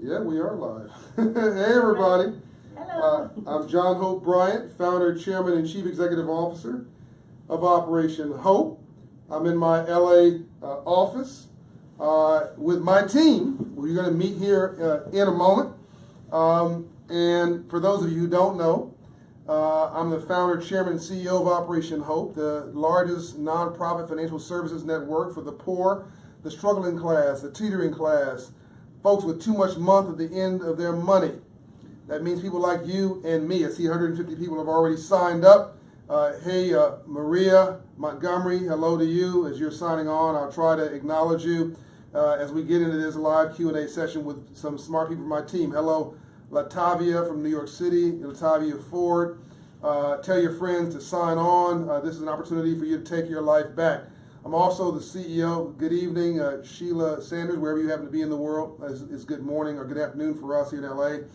Yeah, we are live. Hey, everybody. Hello. I'm John Hope Bryant, founder, chairman, and chief executive officer of Operation Hope. I'm in my LA office with my team. We're going to meet here in a moment. And for those of you who don't know, I'm the founder, chairman, and CEO of Operation Hope, the largest nonprofit financial services network for the poor, the struggling class, the teetering class, folks with too much month at the end of their money. That means people like you and me. I see 150 people have already signed up. Hey, Maria Montgomery, hello to you. As you're signing on, I'll try to acknowledge you as we get into this live Q&A session with some smart people from my team. Hello, Latavia from New York City, Latavia Ford. Tell your friends to sign on. This is an opportunity for you to take your life back. I'm also the CEO. Good evening, Sheila Sanders, wherever you happen to be in the world. It's good morning or good afternoon for us here in LA.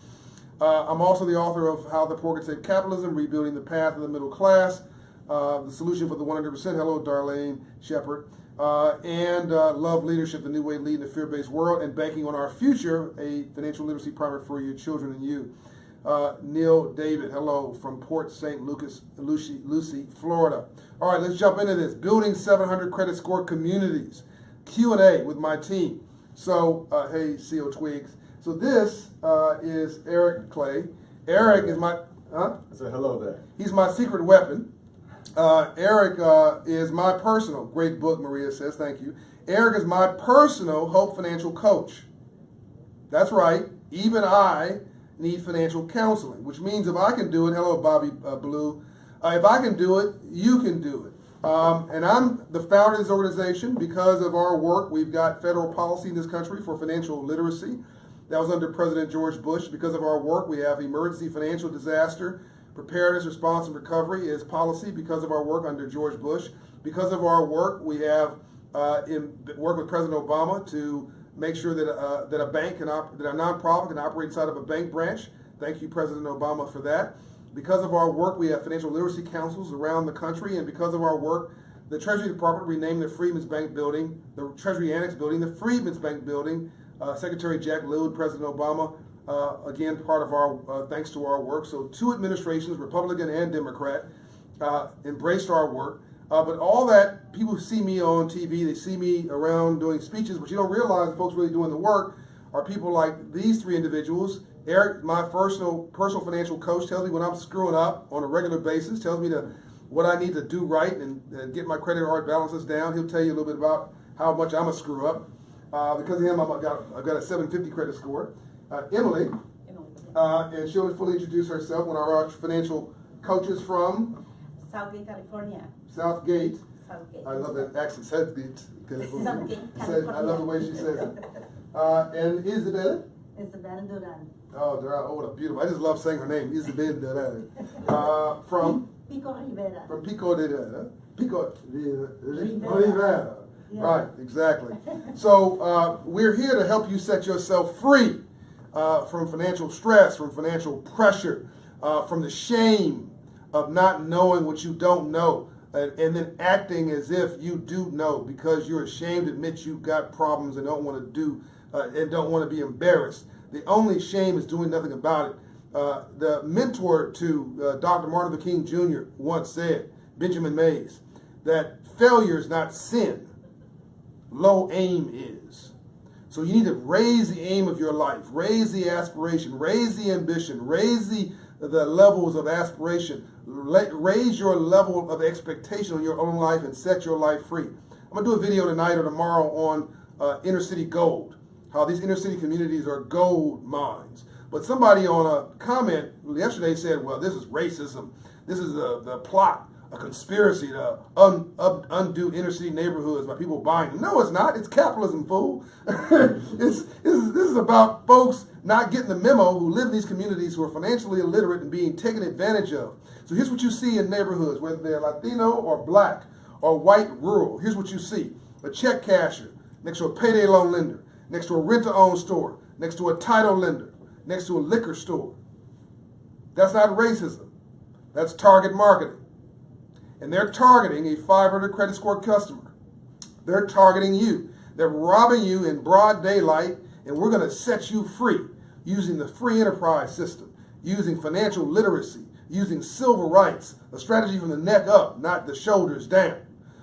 I'm also the author of How the Poor Can Save Capitalism, Rebuilding the Path of the Middle Class, the solution for the 100%. Hello, Darlene Shepard. And Love Leadership, the new way leading a fear-based world, and Banking on Our Future, a financial literacy primer for your children and you. Neil David, hello, from Port St. Lucie, Florida. All right, let's jump into this. Building 700 credit score communities. Q&A with my team. So, hey, CO Twigs. So this is Eric Clay. Eric is my... I said hello there. He's my secret weapon. Eric is my personal, great book, Maria says, thank you. Eric is my personal Hope Financial coach. That's right, even I need financial counseling, which means if I can do it, hello Bobby Blue, if I can do it, you can do it. And I'm the founder of this organization because of our work. We've got federal policy in this country for financial literacy. That was under President George Bush. Because of our work, we have emergency financial disaster preparedness, response, and recovery is policy because of our work under George Bush. Because of our work, we have worked with President Obama to make sure that that a nonprofit can operate inside of a bank branch. Thank you, President Obama, for that. Because of our work, we have financial literacy councils around the country, and because of our work, the Treasury Department renamed the Freedman's Bank building, the Treasury Annex building, the Freedman's Bank building. Secretary Jack Lew, President Obama, again, part of our, thanks to our work. So 2 administrations, Republican and Democrat, embraced our work. But all that, people see me on TV, they see me around doing speeches, but you don't realize the folks really doing the work are people like these 3 individuals. Eric, my personal financial coach, tells me when I'm screwing up on a regular basis, tells me what I need to do right and get my credit card balances down. He'll tell you a little bit about how much I'm a screw up. Because of him, I've got a 750 credit score. Emily, and she'll fully introduce herself, one of our financial coaches from Southgate, California. Southgate. Southgate. I love that accent, Southgate. Southgate, I love the way she says it. And Isabel? Isabel Duran. Oh, Duran, oh, what a beautiful. I just love saying her name, Isabel Duran. From? Pico Rivera. From Pico Rivera. Pico Rivera. Yeah. Right, exactly. So we're here to help you set yourself free from financial stress, from financial pressure, from the shame of not knowing what you don't know, and then acting as if you do know because you're ashamed to admit you've got problems and don't want to be embarrassed. The only shame is doing nothing about it. The mentor to Dr. Martin Luther King Jr. once said, Benjamin Mays, that failure is not sin. Low aim is. So you need to raise the aim of your life, raise the aspiration, raise the ambition, raise the levels of aspiration, raise your level of expectation on your own life and set your life free. I'm going to do a video tonight or tomorrow on inner city gold, how these inner city communities are gold mines. But somebody on a comment yesterday said, well, this is racism. This is the plot, a conspiracy to undo inner city neighborhoods by people buying them. No, it's not. It's capitalism, fool. This is about folks not getting the memo who live in these communities who are financially illiterate and being taken advantage of. So here's what you see in neighborhoods, whether they're Latino or black or white rural. Here's what you see. A check casher next to a payday loan lender, next to a rent-to-own store, next to a title lender, next to a liquor store. That's not racism. That's target marketing. And they're targeting a 500 credit score customer. They're targeting you. They're robbing you in broad daylight and we're going to set you free using the free enterprise system, using financial literacy, using civil rights, a strategy from the neck up, not the shoulders down.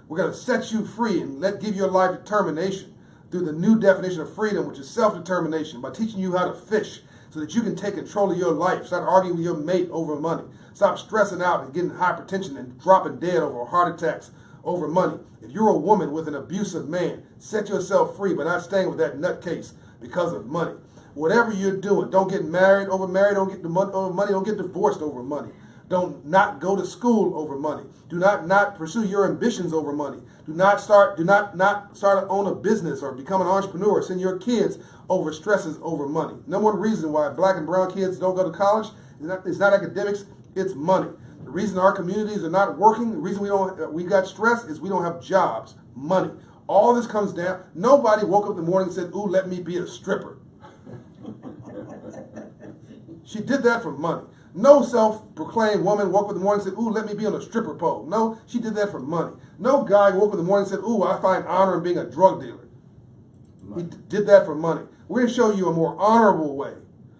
We're going to set you free and give your life determination through the new definition of freedom, which is self-determination, by teaching you how to fish so that you can take control of your life. Stop arguing with your mate over money. Stop stressing out and getting hypertension and dropping dead over heart attacks over money. If you're a woman with an abusive man, set yourself free by not staying with that nutcase because of money. Whatever you're doing, don't get married over money, don't get over money, don't get divorced over money. Don't not go to school over money. Do not pursue your ambitions over money. Do not start to own a business or become an entrepreneur. Send your kids over stresses over money. Number one reason why black and brown kids don't go to college is not academics, it's money. The reason our communities are not working, the reason we got stress is we don't have jobs, money. All this comes down. Nobody woke up in the morning and said, "Ooh, let me be a stripper." She did that for money. No self-proclaimed woman woke up in the morning and said, "Ooh, let me be on a stripper pole." No, she did that for money. No guy woke up in the morning and said, "Ooh, I find honor in being a drug dealer." He did that for money. We're going to show you a more honorable way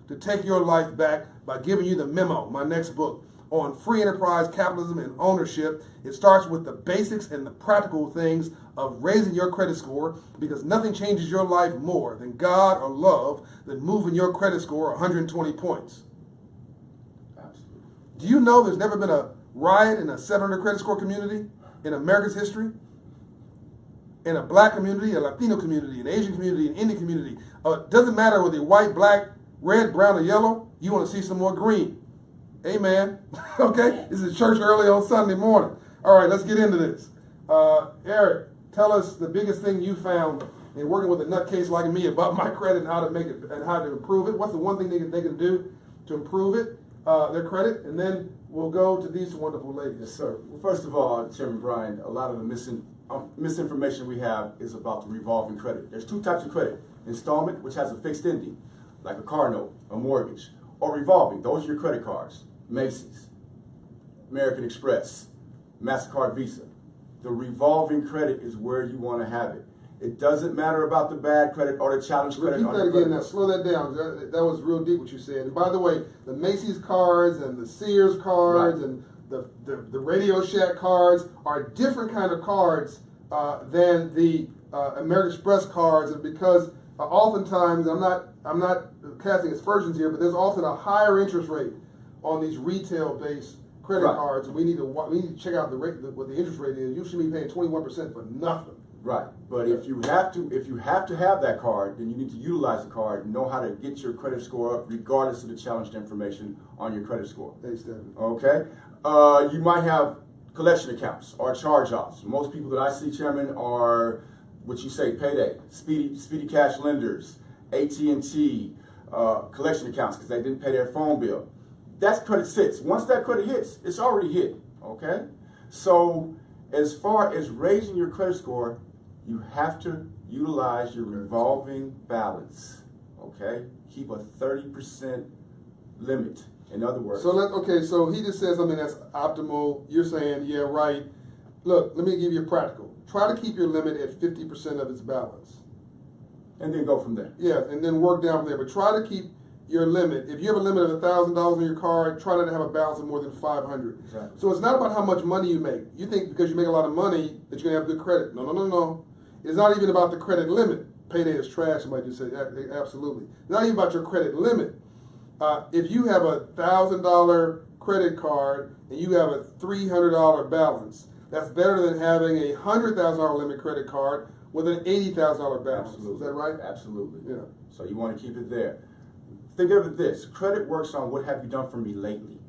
to take your life back by giving you the memo, my next book, on free enterprise, capitalism, and ownership. It starts with the basics and the practical things of raising your credit score, because nothing changes your life more than God or love than moving your credit score 120 points. Absolutely. Do you know there's never been a riot in a 700 credit score community in America's history? In a black community, a Latino community, an Asian community, an Indian community. Doesn't matter whether you're white, black, red, brown, or yellow, you want to see some more green. Amen. Okay? This is church early on Sunday morning. All right, let's get into this. Eric, tell us the biggest thing you found in working with a nutcase like me about my credit and how to make it and how to improve it. What's the one thing they can do to improve it, their credit? And then we'll go to these wonderful ladies. Yes, sir. Well, first of all, Chairman Bryant, a lot of the misinformation we have is about the revolving credit. There's two types of credit: installment, which has a fixed ending, like a car note, a mortgage, or revolving. Those are your credit cards: Macy's, American Express, MasterCard, Visa. The revolving credit is where you want to have it. It doesn't matter about the bad credit or the challenge credit. Repeat that again now. Slow that down. That was real deep what you said. And by the way, the Macy's cards and the Sears cards and the Radio Shack cards are different kind of cards than the American Express cards, because oftentimes I'm not casting aspersions here, but there's often a higher interest rate on these retail-based credit cards. We need to check out the rate, what the interest rate is. You should be paying 21% for nothing. Right, but if you have to have that card, then you need to utilize the card and know how to get your credit score up, regardless of the challenged information on your credit score. Thanks, Devin. Okay, you might have collection accounts or charge-offs. Most people that I see, Chairman, are what you say payday, speedy cash lenders, AT&T, collection accounts because they didn't pay their phone bill. That's credit sits. Once that credit hits, it's already hit. Okay, so as far as raising your credit score, you have to utilize your revolving balance, okay? Keep a 30% limit. In other words. So he just said something that's optimal. You're saying, yeah, right. Look, let me give you a practical. Try to keep your limit at 50% of its balance. And then go from there. Yeah, and then work down from there. But try to keep your limit. If you have a limit of $1,000 on your card, try not to have a balance of more than $500. Exactly. So it's not about how much money you make. You think because you make a lot of money that you're going to have good credit. No. It's not even about the credit limit. Payday is trash, somebody just said. Absolutely. It's not even about your credit limit. If you have a $1,000 credit card and you have a $300 balance, that's better than having a $100,000 limit credit card with an $80,000 balance. Absolutely. Is that right? Absolutely. Yeah. So you want to keep it there. Think of it this: credit works on what have you done for me lately.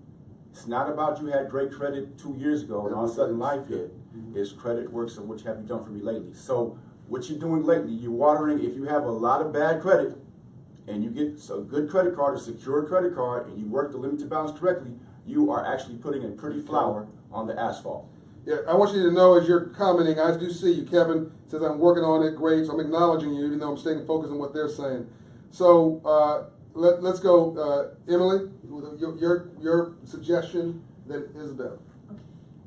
It's not about you had great credit 2 years ago and all of a sudden life hit. It's credit works on what have you done for me lately. So what you're doing lately, you're watering. If you have a lot of bad credit and you get a good credit card, a secure credit card, and you work the limit to balance correctly, you are actually putting a pretty flower on the asphalt. Yeah, I want you to know as you're commenting, I do see you. Kevin says I'm working on it. Great. So I'm acknowledging you, even though I'm staying focused on what they're saying. So let's go, Emily, your suggestion, then Isabel. Okay.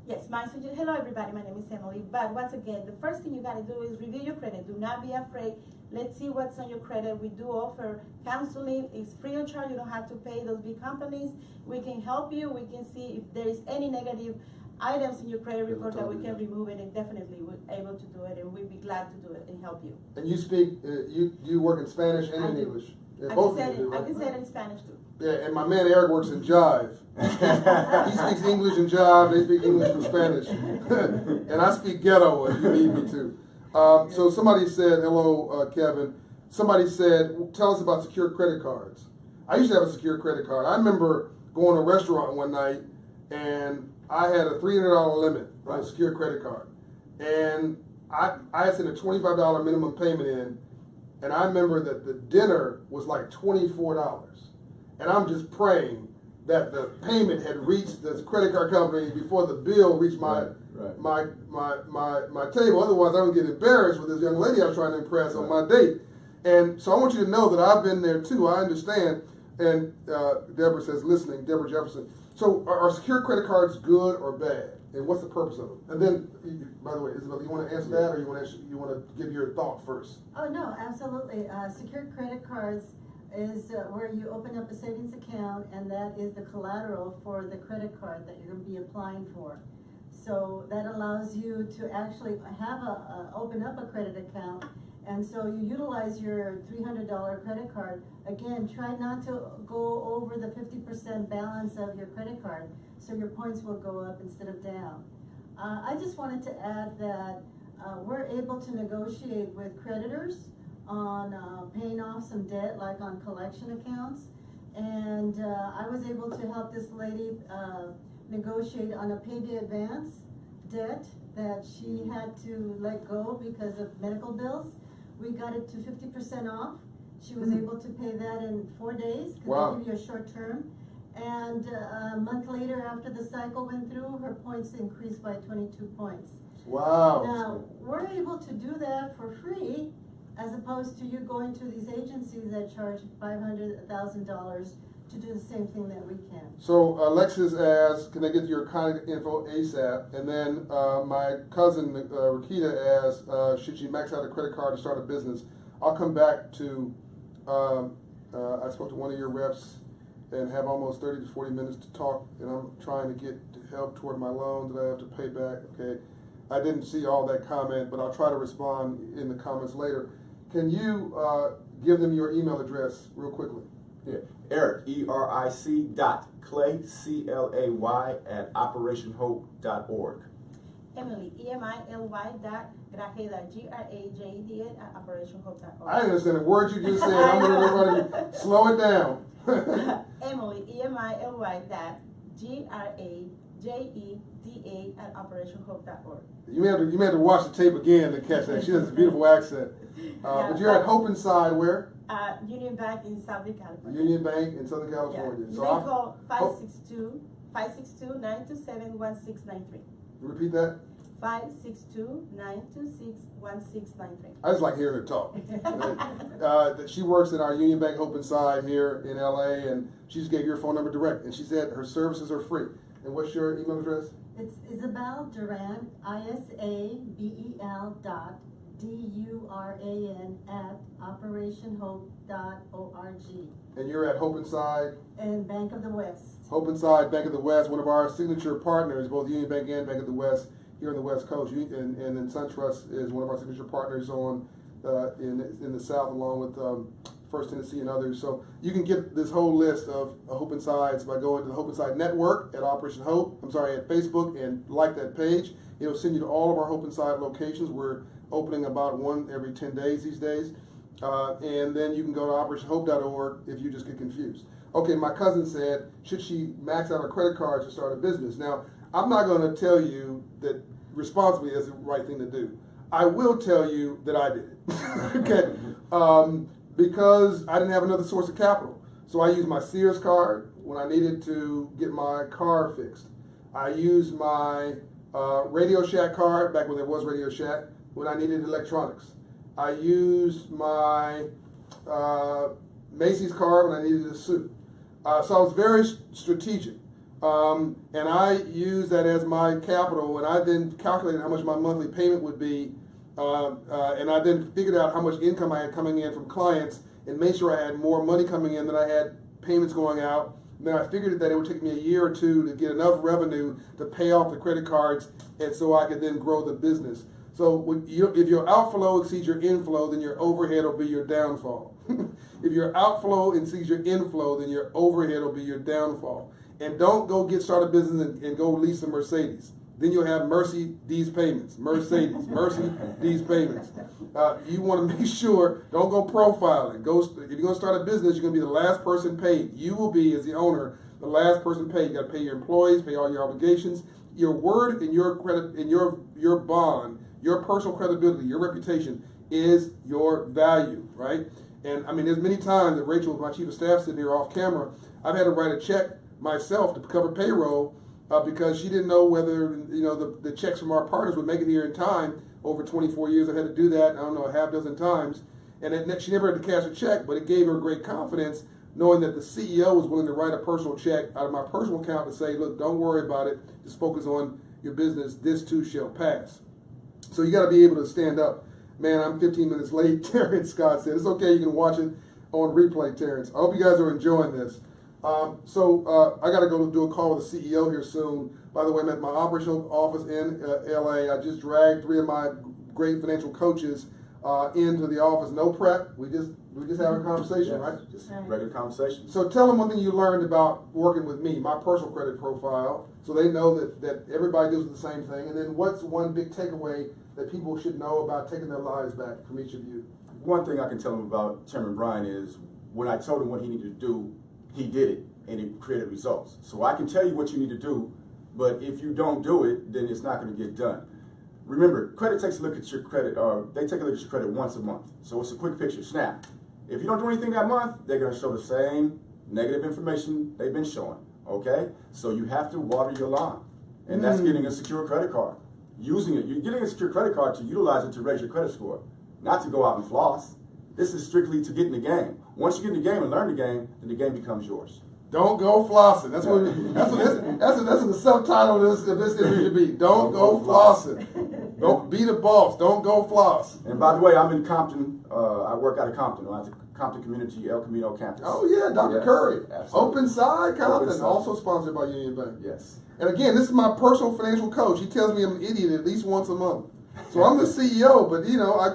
Yes, my suggestion. Hello, everybody. My name is Emily. But once again, the first thing you got to do is review your credit. Do not be afraid. Let's see what's on your credit. We do offer counseling. It's free of charge. You don't have to pay those big companies. We can help you. We can see if there is any negative items in your credit report that we can remove it, and definitely we're able to do it, and we'd be glad to do it and help you. And you speak, you work in Spanish and in English? Yeah, I both can of you do, right? I can say it in Spanish too. Yeah, and my man Eric works in Jive. He speaks English in Jive, they speak English and Spanish. And I speak ghetto if you need me to. So somebody said, hello, Kevin. Somebody said, tell us about secure credit cards. I used to have a secure credit card. I remember going to a restaurant one night, and I had a $300 limit on a secure credit card. And I had sent a $25 minimum payment in, and I remember that the dinner was like $24. And I'm just praying that the payment had reached the credit card company before the bill reached my table. Otherwise, I would get embarrassed with this young lady I was trying to impress on my date. And so I want you to know that I've been there too. I understand. And Deborah says, listening, Deborah Jefferson. So are secure credit cards good or bad? And what's the purpose of them? And then, by the way, Isabel, you want to answer that, or you want to give your thought first? Oh, no, absolutely. Secured credit cards is where you open up a savings account, and that is the collateral for the credit card that you're going to be applying for. So that allows you to actually have open up a credit account, and so you utilize your $300 credit card. Again, try not to go over the 50% balance of your credit card, so your points will go up instead of down. I just wanted to add that we're able to negotiate with creditors on paying off some debt, like on collection accounts. And I was able to help this lady negotiate on a payday advance debt that she had to let go because of medical bills. We got it to 50% off. She was able to pay that in 4 days, because Wow. they give you a short term. And a month later, after the cycle went through, her points increased by 22 points. Wow. Now, we're able to do that for free, as opposed to you going to these agencies that charge $500, $1,000 to do the same thing that we can. So Alexis asks, can I get your contact info ASAP? And then my cousin Rakita asks, should she max out a credit card to start a business? I'll come back to, I spoke to one of your reps and have almost 30 to 40 minutes to talk, and I'm trying to get help toward my loan that I have to pay back. Okay, I didn't see all that comment, but I'll try to respond in the comments later. Can you give them your email address real quickly? Yeah, Eric, ERIC dot Clay, CLAY at operationhope.org. Emily, EMILY dot Grajeda, GRAJEDA at operationhope.org. I didn't understand a word you just said. I'm going to slow it down. Emily, EMILY dot GRAJEDA at operationhope.org. You may have to watch the tape again to catch that. She has a beautiful accent. But you're at Hope Inside where? Union Bank in Southern California. Union Bank in Southern California. Yeah. So They call 562-927-1693. Repeat that. 562-926-1693. I just like hearing her talk. She works in our Union Bank Hope Inside here in LA, and she just gave your phone number direct, and she said her services are free. And what's your email address? It's Isabel Duran, ISABEL DURAN at operationhope.org. And you're at Hope Inside? And Bank of the West. Hope Inside, Bank of the West, one of our signature partners, both Union Bank and Bank of the West here on the West Coast. And then SunTrust is one of our signature partners on in the South, along with First Tennessee and others. So you can get this whole list of Hope Insides by going to the Hope Inside Network at Operation Hope, at Facebook, and like that page. It'll send you to all of our Hope Inside locations. We're opening about one every 10 days these days. And then you can go to operationhope.org if you just get confused. Okay, my cousin said, should she max out her credit cards to start a business? Now, I'm not going to tell you that responsibly that's the right thing to do. I will tell you that I did it. Okay, because I didn't have another source of capital. So I used my Sears card when I needed to get my car fixed. I used my Radio Shack card back when there was Radio Shack when I needed electronics. I used my Macy's card when I needed a suit. So I was very strategic. And I used that as my capital, and I then calculated how much my monthly payment would be And I then figured out how much income I had coming in from clients and made sure I had more money coming in than I had payments going out. And then I figured that it would take me a year or two to get enough revenue to pay off the credit cards, and so I could then grow the business. So if your outflow exceeds your inflow, then your overhead will be your downfall. If your outflow exceeds your inflow, then your overhead will be your downfall. And don't go start a business and go lease a Mercedes. Then you'll have Mercedes payments. Mercedes payments. You want to make sure, don't go profiling. If you're going to start a business, you're going to be the last person paid. You will be, as the owner, the last person paid. You got to pay your employees, pay all your obligations. Your word and your credit and your bond, your personal credibility, your reputation is your value, right? And I mean, there's many times that Rachel, my chief of staff, sitting here off camera, I've had to write a check myself to cover payroll because she didn't know whether the checks from our partners would make it here in time. Over 24 years, I had to do that, I don't know, a half dozen times. And she never had to cash a check, but it gave her great confidence knowing that the CEO was willing to write a personal check out of my personal account to say, look, don't worry about it. Just focus on your business. This too shall pass. So you got to be able to stand up. Man, I'm 15 minutes late, Terrence Scott said. It's okay, you can watch it on replay, Terrence. I hope you guys are enjoying this. I got to go do a call with the CEO here soon. By the way, I'm at my operational office in LA. I just dragged 3 of my great financial coaches into the office. No prep. We just have a conversation, right? Just regular conversation. So tell them one thing you learned about working with me, my personal credit profile, so they know that everybody deals with the same thing. And then what's one big takeaway that people should know about taking their lives back from each of you? One thing I can tell them about Chairman Bryant is when I told him what he needed to do, he did it, and it created results. So I can tell you what you need to do, but if you don't do it, then it's not going to get done. Remember, credit takes a look at your credit, or they take a look at your credit once a month. So it's a quick picture, snap. If you don't do anything that month, they're going to show the same negative information they've been showing, okay? So you have to water your lawn, and that's getting a secure credit card. Using it, you're getting a secure credit card to utilize it to raise your credit score, not to go out and floss. This is strictly to get in the game. Once you get in the game and learn the game, then the game becomes yours. Don't go flossing. That's what the subtitle of this interview should be. Don't go flossing. Don't be the boss. Don't go floss. And by the way, I'm in Compton. I work out of Compton. I'm at the Compton Community El Camino campus. Oh yeah, Dr. Curry. Absolutely. Open Side Compton, Open Side. also sponsored by Union Bank. Yes. And again, this is my personal financial coach. He tells me I'm an idiot at least once a month. So I'm the CEO, but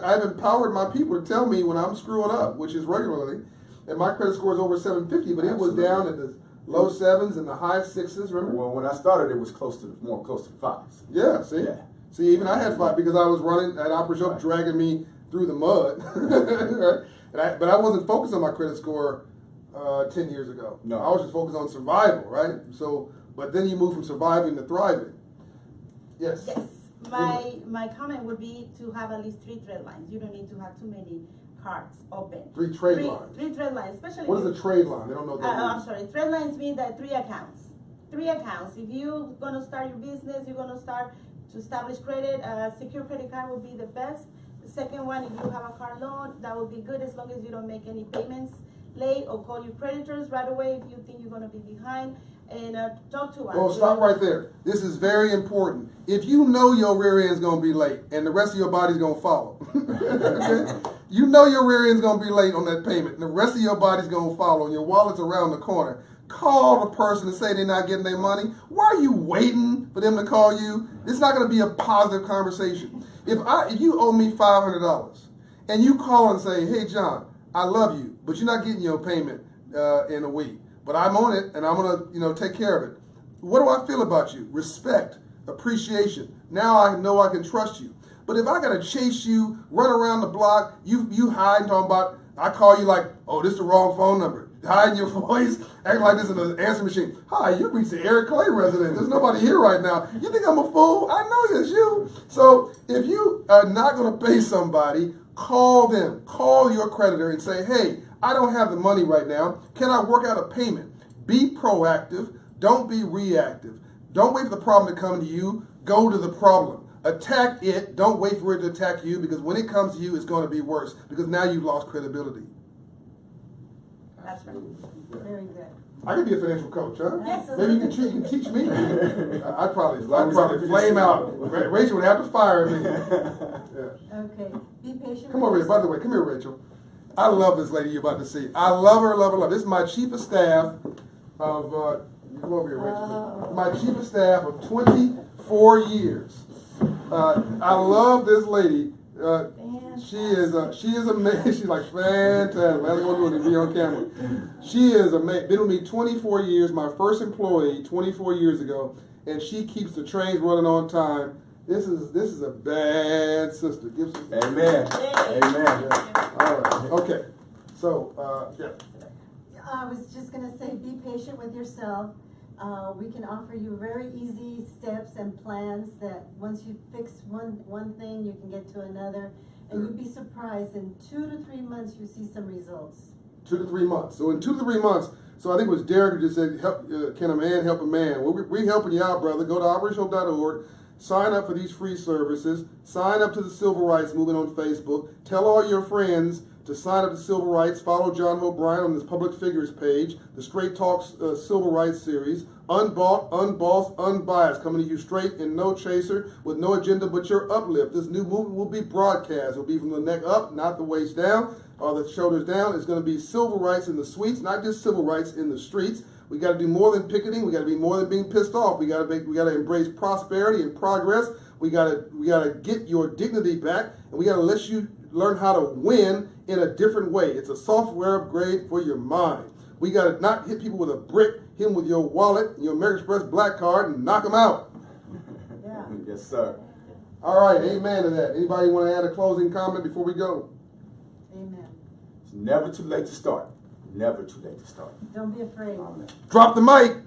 I've empowered my people to tell me when I'm screwing up, which is regularly. And my credit score is over 750, but it was down in the low 7s and the high 6s. Remember? Well, when I started, it was close to 5s. Yeah. See. Yeah. See, even I had 5 because I was running at Operation Up, dragging me through the mud. Right? But I wasn't focused on my credit score 10 years ago. No. I was just focused on survival, right? So, but then you move from surviving to thriving. Yes. Yes. My comment would be to have at least 3 trade lines. You don't need to have too many cards open. 3 trade lines. 3 trade lines, especially. What is a trade line? They don't know what that means. I'm sorry. Trade lines mean that 3 accounts. 3 accounts. If you're gonna start your business, you're gonna start to establish credit. Secure credit card would be the best. The second one, if you have a car loan, that would be good as long as you don't make any payments late or call your creditors right away if you think you're gonna be behind. And talk to us. Well, stop right there. This is very important. If you know your rear end's going to be late and the rest of your body's going to follow, okay? You know your rear end's going to be late on that payment and the rest of your body's going to follow and your wallet's around the corner. Call the person and say they're not getting their money. Why are you waiting for them to call you? It's not going to be a positive conversation. If you owe me $500 and you call and say, hey, John, I love you, but you're not getting your payment in a week. But I'm on it, and I'm gonna, take care of it. What do I feel about you? Respect, appreciation. Now I know I can trust you. But if I gotta chase you, run around the block, you hide and talking about, I call you like, oh, this is the wrong phone number. Hide in your voice, act like this is an answer machine. Hi, you reached the Eric Clay residence. There's nobody here right now. You think I'm a fool? I know it's you. So if you are not gonna pay somebody, call them. Call your creditor and say, hey, I don't have the money right now. Can I work out a payment? Be proactive. Don't be reactive. Don't wait for the problem to come to you. Go to the problem. Attack it. Don't wait for it to attack you because when it comes to you, it's going to be worse because now you've lost credibility. That's right. Very good. I could be a financial coach, huh? Yes. Maybe you can teach me. I'd probably flame out. Rachel would have to fire me. Yeah. Okay, be patient. Come over here. By the way, come here, Rachel. I love this lady you're about to see. I love her, love her, love her. This is my chief of staff of, you come over here, Rachel. My chief of staff of 24 years. I love this lady. She is amazing. She's like fantastic. That's what we're going to be on camera. She is amazing. Been with me 24 years. My first employee 24 years ago, and she keeps the trains running on time. This is a bad sister. Give some. Amen. Amen. Yeah. All right. Okay. So yeah. I was just gonna say, be patient with yourself. We can offer you very easy steps and plans that once you fix one thing, you can get to another. And you'd be surprised, in 2 to 3 months, you see some results. 2 to 3 months. So in 2 to 3 months, so I think it was Derek who just said, can a man help a man? Well, we're helping you out, brother. Go to operational.org. Sign up for these free services. Sign up to the Civil Rights Movement on Facebook. Tell all your friends to sign up to Civil Rights. Follow John Hope Bryant on his Public Figures page. The Straight Talks Civil Rights series. Unbought, unbossed, unbiased. Coming to you straight and no chaser with no agenda but your uplift. This new movement will be broadcast. It will be from the neck up, not the waist down or the shoulders down. It's going to be civil rights in the suites, not just civil rights in the streets. We got to do more than picketing. We got to be more than being pissed off. We got to embrace prosperity and progress. We got to get your dignity back, and we got to let you learn how to win in a different way. It's a software upgrade for your mind. We got to not hit people with a brick, hit them with your wallet, your American Express black card, and knock them out. Yeah. Yes, sir. All right, amen to that. Anybody want to add a closing comment before we go? Amen. It's never too late to start. Never too late to start. Don't be afraid. Amen. Drop the mic.